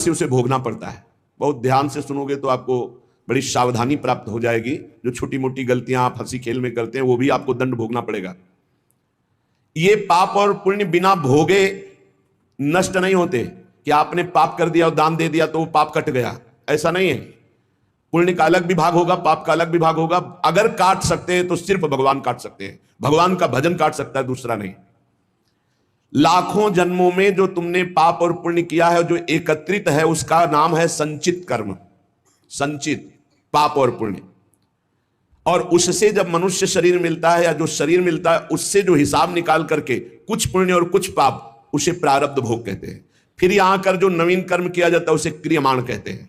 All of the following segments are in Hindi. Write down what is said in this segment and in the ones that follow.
से उसे भोगना पड़ता है। बहुत ध्यान से सुनोगे तो आपको बड़ी सावधानी प्राप्त हो जाएगी। जो छोटी मोटी गलतियां आप हंसी खेल में करते हैं वो भी आपको दंड भोगना पड़ेगा। ये पाप और पुण्य बिना भोगे नष्ट नहीं होते कि आपने पाप कर दिया और दान दे दिया तो वो पाप कट गया, ऐसा नहीं है। पुण्य का अलग विभाग होगा, पाप का अलग विभाग होगा। अगर काट सकते हैं तो सिर्फ भगवान काट सकते हैं, भगवान का भजन काट सकता है, दूसरा नहीं। लाखों जन्मों में जो तुमने पाप और पुण्य किया है, जो एकत्रित है, उसका नाम है संचित कर्म। संचित पाप और पुण्य, और उससे जब मनुष्य शरीर मिलता है या जो शरीर मिलता है, उससे जो हिसाब निकाल करके कुछ पुण्य और कुछ पाप, उसे प्रारब्ध भोग कहते हैं। फिर यहां कर जो नवीन कर्म किया जाता है उसे क्रियमाण कहते हैं।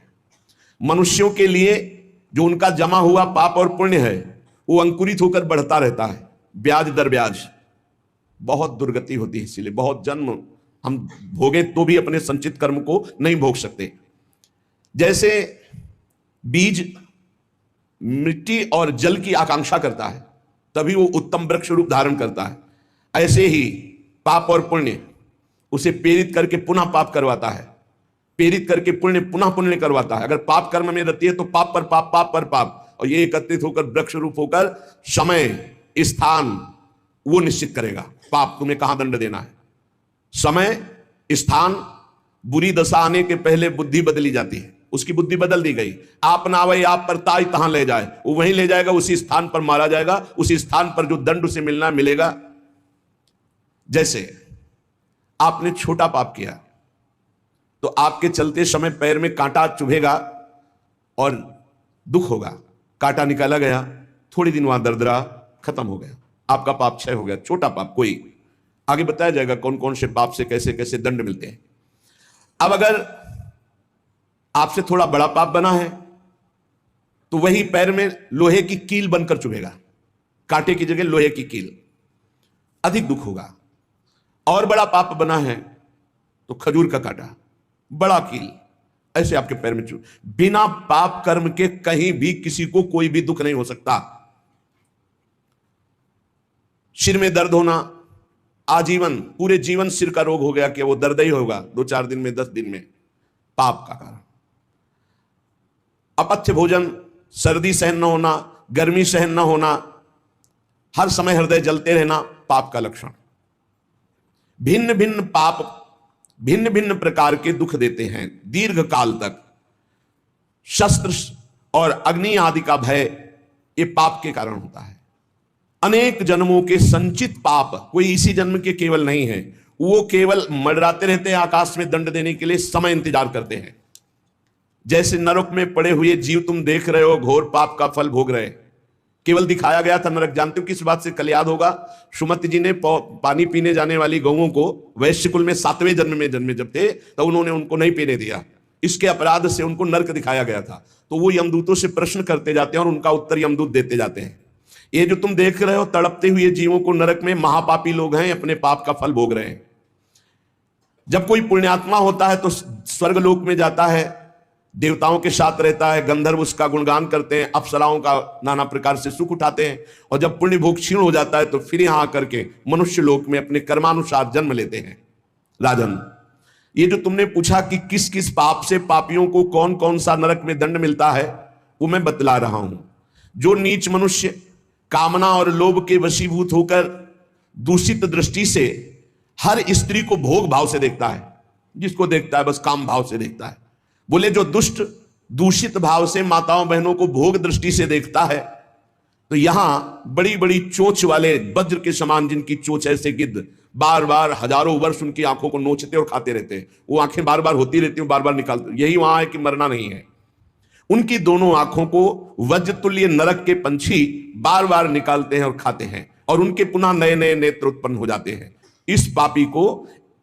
मनुष्यों के लिए जो उनका जमा हुआ पाप और पुण्य है वो अंकुरित होकर बढ़ता रहता है, ब्याज दर ब्याज। बहुत दुर्गति होती है, इसीलिए बहुत जन्म हम भोगे तो भी अपने संचित कर्म को नहीं भोग सकते। जैसे बीज मिट्टी और जल की आकांक्षा करता है तभी वो उत्तम वृक्ष रूप धारण करता है, ऐसे ही पाप और पुण्य उसे प्रेरित करके पुनः पाप करवाता है, प्रेरित करके पुण्य पुनः पुण्य करवाता है। अगर पाप कर्म में रहती है तो पाप पर पाप, पाप पर पाप, और ये एकत्रित होकर वृक्ष रूप होकर समय स्थान वो निश्चित करेगा। पाप तुम्हें कहां दंड देना है, समय स्थान। बुरी दशा आने के पहले बुद्धि बदली जाती है, उसकी बुद्धि बदल दी गई। आप ना आवे आप पर ताई तहां ले जाए, वो वहीं ले जाएगा, उसी स्थान पर मारा जाएगा, उसी स्थान पर जो दंड उसे मिलना मिलेगा। जैसे आपने छोटा पाप किया तो आपके चलते समय पैर में कांटा चुभेगा और दुख होगा, कांटा निकाला गया, थोड़ी दिन वहां दर्द रहा, खत्म हो गया, आपका पाप क्षय हो गया। छोटा पाप कोई, आगे बताया जाएगा कौन कौन से पाप से कैसे कैसे दंड मिलते हैं। अब अगर आपसे थोड़ा बड़ा पाप बना है तो वही पैर में लोहे की कील बनकर चुभेगा, कांटे की जगह लोहे की कील, अधिक दुख होगा। और बड़ा पाप बना है तो खजूर का कांटा, बड़ा कील, ऐसे आपके पैर में चुभ। बिना पाप कर्म के कहीं भी किसी को कोई भी दुख नहीं हो सकता। सिर में दर्द होना, आजीवन पूरे जीवन सिर का रोग हो गया कि वो दर्द ही होगा 2-4 दिन में, 10 दिन में, पाप का कारण। अपथ्य भोजन, सर्दी सहन न होना, गर्मी सहन न होना, हर समय हृदय जलते रहना, पाप का लक्षण। भिन्न भिन्न पाप भिन्न भिन्न प्रकार के दुख देते हैं दीर्घ काल तक। शस्त्र और अग्नि आदि का भय ये पाप के कारण होता है। अनेक जन्मों के संचित पाप कोई इसी जन्म के केवल नहीं है, वो केवल मंडराते रहते हैं आकाश में दंड देने के लिए, समय इंतजार करते हैं। जैसे नरक में पड़े हुए जीव तुम देख रहे हो, घोर पाप का फल भोग रहे, केवल दिखाया गया था नरक। जानते हो किस बात से? कल याद होगा, सुमति जी ने पानी पीने जाने वाली गौओं को वैश्य कुल में 7वें जन्म में जन्मे जब थे तो उन्होंने उनको नहीं पीने दिया, इसके अपराध से उनको नरक दिखाया गया था। तो वो यमदूतों से प्रश्न करते जाते हैं और उनका उत्तर यमदूत देते जाते हैं। ये जो तुम देख रहे हो तड़पते हुए जीवों को नरक में, महापापी लोग हैं, अपने पाप का फल भोग रहे हैं। जब कोई पुण्यात्मा होता है तो स्वर्गलोक में जाता है, देवताओं के साथ रहता है, गंधर्व उसका गुणगान करते हैं, अप्सराओं का नाना प्रकार से सुख उठाते हैं। और जब पुण्य भोग क्षीण हो जाता है तो फिर यहां आकर के मनुष्य लोक में अपने कर्मानुसार जन्म लेते हैं। राजन, ये जो तुमने पूछा कि किस किस पाप से पापियों को कौन कौन सा नरक में दंड मिलता है, वो मैं बतला रहा हूं। जो नीच मनुष्य कामना और लोभ के वशीभूत होकर दूषित दृष्टि से हर स्त्री को भोग भाव से देखता है, जिसको देखता है बस काम भाव से देखता है। बोले जो दुष्ट दूषित भाव से माताओं बहनों को भोग दृष्टि से देखता है, तो यहां बड़ी बड़ी चोंच वाले वज्र के समान जिनकी चोंच ऐसे गिद्ध बार बार हजारों वर्ष उनकी आंखों को नोचते और खाते रहते हैं, वो आंखें बार बार होती रहती हैं, बार बार निकालते, यही वहां है कि मरना नहीं है। उनकी दोनों आंखों को वज्र तुल्य नरक के पंछी बार बार निकालते हैं और खाते हैं, और उनके पुनः नए नए नेत्र उत्पन्न हो जाते हैं। इस पापी को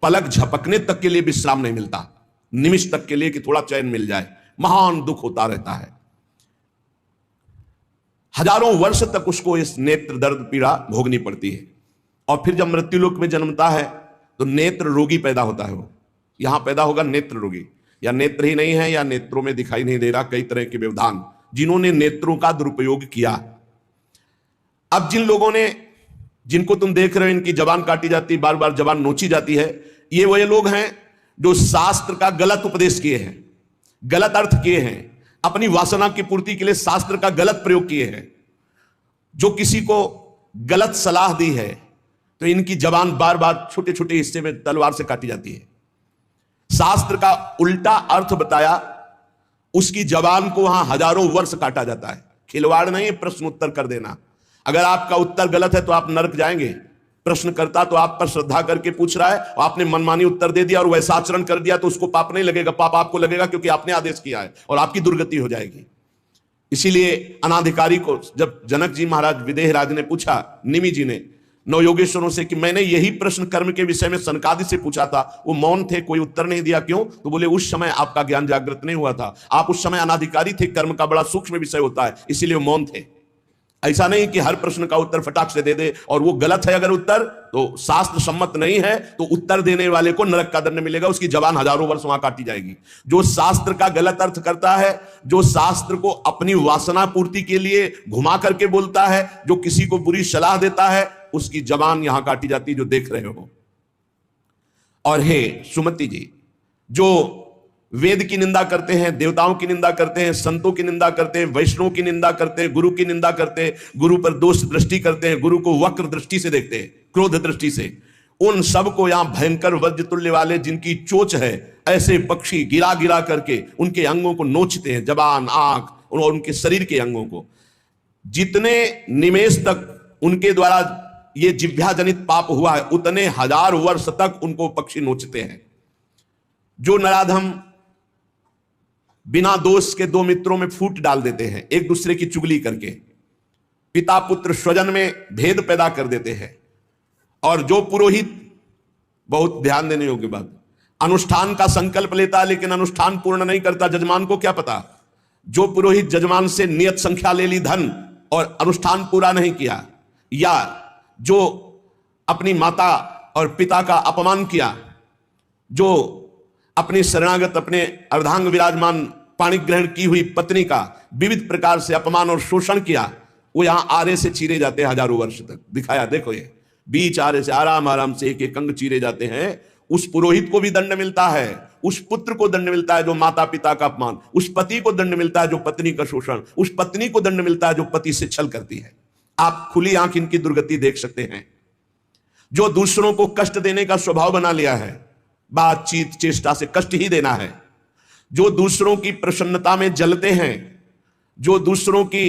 पलक झपकने तक के लिए विश्राम नहीं मिलता, निमिष तक के लिए कि थोड़ा चैन मिल जाए, महान दुख होता रहता है। हजारों वर्ष तक उसको इस नेत्र दर्द पीड़ा भोगनी पड़ती है। और फिर जब मृत्युलोक में जन्मता है तो नेत्र रोगी पैदा होता है। वो यहां पैदा होगा नेत्र रोगी, या नेत्र ही नहीं है या नेत्रों में दिखाई नहीं दे रहा, कई तरह के व्यवधान, जिन्होंने नेत्रों का दुरुपयोग किया। अब जिन लोगों ने, जिनको तुम देख रहे हो इनकी जबान काटी जाती, बार बार जबान नोची जाती है, ये वही लोग हैं जो शास्त्र का गलत उपदेश किए हैं, गलत अर्थ किए हैं, अपनी वासना की पूर्ति के लिए शास्त्र का गलत प्रयोग किए हैं, जो किसी को गलत सलाह दी है, तो इनकी जबान बार बार छोटे छोटे हिस्से में तलवार से काटी जाती है। शास्त्र का उल्टा अर्थ बताया, उसकी जबान को वहां हजारों वर्ष काटा जाता है। खिलवाड़ नहीं, प्रश्न उत्तर कर देना। अगर आपका उत्तर गलत है तो आप नरक जाएंगे। प्रश्न करता तो आप पर श्रद्धा करके पूछ रहा है और आपने मनमानी उत्तर दे दिया और वैसा आचरण कर दिया, तो उसको पाप नहीं लगेगा, पाप आपको लगेगा, क्योंकि आपने आदेश किया है और आपकी दुर्गति हो जाएगी। इसीलिए अनाधिकारी को जब जनक जी महाराज विदेह राज ने पूछा, निमि जी ने नवयोगेश्वरों से कि मैंने यही प्रश्न कर्म के विषय में सनकादि से पूछा था, वो मौन थे, कोई उत्तर नहीं दिया, क्यों? तो बोले उस समय आपका ज्ञान जागृत नहीं हुआ था, आप उस समय अनाधिकारी थे, कर्म का बड़ा सूक्ष्म विषय होता है, इसीलिए वो मौन थे। ऐसा नहीं कि हर प्रश्न का उत्तर फटाक से दे दे, और वो गलत है अगर उत्तर, तो शास्त्र सम्मत नहीं है, तो उत्तर देने वाले को नरक का दंड मिलेगा, उसकी जबान हजारों वर्ष वहां काटी जाएगी। जो शास्त्र का गलत अर्थ करता है, जो शास्त्र को अपनी वासना पूर्ति के लिए घुमा करके बोलता है, जो किसी को बुरी सलाह देता है, उसकी जबान यहां काटी जाती, जो देख रहे हो। और हे सुमति जी, जो वेद की निंदा करते हैं, देवताओं की निंदा करते हैं, संतों की निंदा करते हैं, वैष्णव की निंदा करते हैं, गुरु की निंदा करते हैं, गुरु पर दोष दृष्टि करते हैं, गुरु को वक्र दृष्टि से देखते हैं, क्रोध दृष्टि से, उन सब को यहां भयंकर वज्र तुल्य वाले जिनकी चोंच है, ऐसे पक्षी गिरा गिरा करके उनके अंगों को नोचते हैं, जबान, आंख और उनके शरीर के अंगों को। जितने निमेष तक उनके द्वारा ये जिह्वा जनित पाप हुआ है, उतने हजार वर्ष तक उनको पक्षी नोचते हैं। जो नराधम बिना दोष के दो मित्रों में फूट डाल देते हैं, एक दूसरे की चुगली करके, पिता पुत्र स्वजन में भेद पैदा कर देते हैं। और जो पुरोहित, बहुत ध्यान देने योग्य बात, अनुष्ठान का संकल्प लेता है लेकिन अनुष्ठान पूर्ण नहीं करता, जजमान को क्या पता? जो पुरोहित जजमान से नियत संख्या ले ली धन और अनुष्ठान पूरा नहीं किया, या जो अपनी माता और पिता का अपमान किया, जो अपनी शरणागत, अपने अर्धांग विराजमान पाणी ग्रहण की हुई पत्नी का विविध प्रकार से अपमान और शोषण किया, वो यहां आरे से चीरे जाते हैं हजारों वर्ष तक। दिखाया, देखो ये बीच आरे से आराम आराम से एक एक अंग चीरे जाते हैं। उस पुरोहित को भी दंड मिलता है, उस पुत्र को दंड मिलता है जो माता पिता का अपमान, उस पति को दंड मिलता है जो पत्नी का शोषण, उस पत्नी को दंड मिलता है जो पति से छल करती है। आप खुली आंख इनकी दुर्गति देख सकते हैं। जो दूसरों को कष्ट देने का स्वभाव बना लिया है, बातचीत चेष्टा से कष्ट ही देना है, जो दूसरों की प्रसन्नता में जलते हैं, जो दूसरों की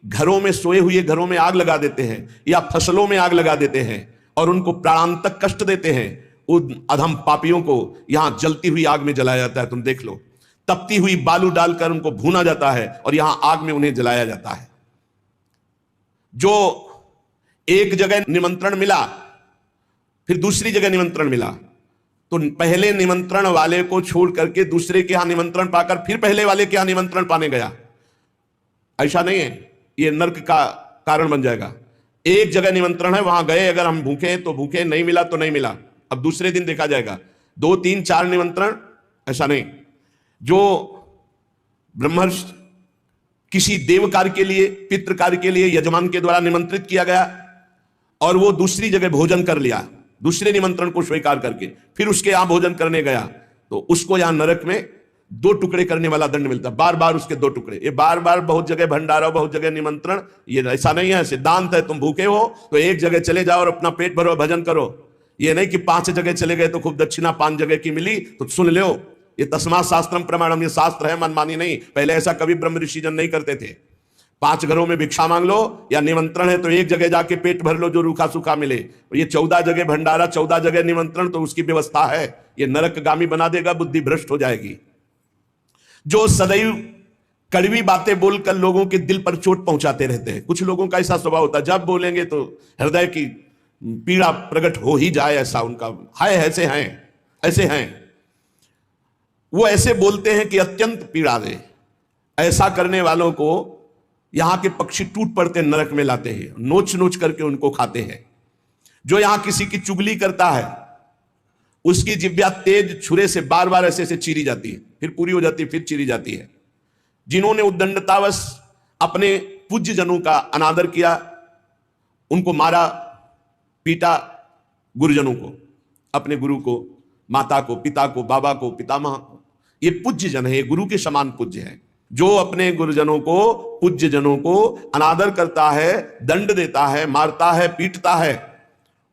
घरों में, सोए हुए घरों में आग लगा देते हैं या फसलों में आग लगा देते हैं और उनको प्राणांतक कष्ट देते हैं, उन अधम पापियों को यहां जलती हुई आग में जलाया जाता है। तुम देख लो, तपती हुई बालू डालकर उनको भूना जाता है और यहां आग में उन्हें जलाया जाता है। जो एक जगह निमंत्रण मिला, फिर दूसरी जगह निमंत्रण मिला, तो पहले निमंत्रण वाले को छोड़ करके दूसरे के यहां निमंत्रण पाकर फिर पहले वाले के यहां निमंत्रण पाने गया। ऐसा नहीं है, यह नर्क का कारण बन जाएगा। एक जगह निमंत्रण है, वहां गए, अगर हम भूखे हैं तो भूखे, नहीं मिला तो नहीं मिला, अब दूसरे दिन देखा जाएगा। 2 3 4 निमंत्रण, ऐसा नहीं। जो ब्रह्मर्षि किसी देव कार्य के लिए, पितृ कार्य के लिए यजमान के द्वारा निमंत्रित किया गया और वो दूसरी जगह भोजन कर लिया, दूसरे निमंत्रण को स्वीकार करके फिर उसके यहां भोजन करने गया, तो उसको यहां नरक में 2 टुकड़े करने वाला दंड मिलता, बार बार उसके 2 टुकड़े। ये बार बार बहुत जगह भंडारा, बहुत जगह निमंत्रण, ये ऐसा नहीं है, सिद्धांत है। तुम भूखे हो तो एक जगह चले जाओ और अपना पेट भरो, भजन करो। ये नहीं कि 5 जगह चले गए तो खूब दक्षिणा 5 जगह की मिली तो सुन लो। ये तस्मात् शास्त्रम प्रमाणम, ये शास्त्र है, मनमानी नहीं। पहले ऐसा कभी ब्रह्म ऋषिजन नहीं करते थे। 5 घरों में भिक्षा मांग लो, या निमंत्रण है तो एक जगह जाके पेट भर लो जो रूखा सूखा मिले। ये 14 जगह भंडारा, 14 जगह निमंत्रण, तो उसकी व्यवस्था है। ये नरकगामी बना देगा, बुद्धि भ्रष्ट हो जाएगी। जो सदैव कड़वी बातें बोलकर लोगों के दिल पर चोट पहुंचाते रहते हैं, कुछ लोगों का ऐसा स्वभाव होता है, जब बोलेंगे तो हृदय की पीड़ा प्रकट हो ही जाए, ऐसा उनका है। ऐसे हैं, ऐसे हैं, वो ऐसे बोलते हैं कि अत्यंत पीड़ा दे। ऐसा करने वालों को यहां के पक्षी टूट पड़ते नरक में लाते हैं, नोच नोच करके उनको खाते हैं। जो यहां किसी की चुगली करता है, उसकी जिह्वा तेज छुरे से बार बार ऐसे ऐसे चीरी जाती है, फिर पूरी हो जाती है, फिर चीरी जाती है। जिन्होंने उद्दंडतावश अपने पूज्य जनों का अनादर किया, उनको मारा, पीटा, गुरुजनों को, अपने गुरु को, माता को, पिता को, बाबा को, पितामह को। ये पूज्य जन है, ये गुरु के समान पूज्य है। जो अपने गुरुजनों को, पूज्य जनों को अनादर करता है, दंड देता है, मारता है, पीटता है,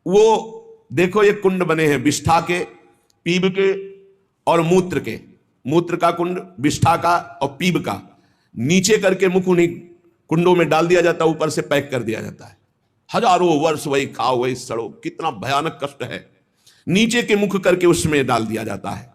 वो देखो ये कुंड बने हैं विष्ठा के, पीब के और मूत्र के। मूत्र का कुंड, विष्ठा का और पीब का। नीचे करके मुख उन्हीं कुंडों में डाल दिया जाता है, ऊपर से पैक कर दिया जाता है। हजारों वर्ष वही खाओ वही सड़ो, कितना भयानक कष्ट है। नीचे के मुख करके उसमें डाल दिया जाता है।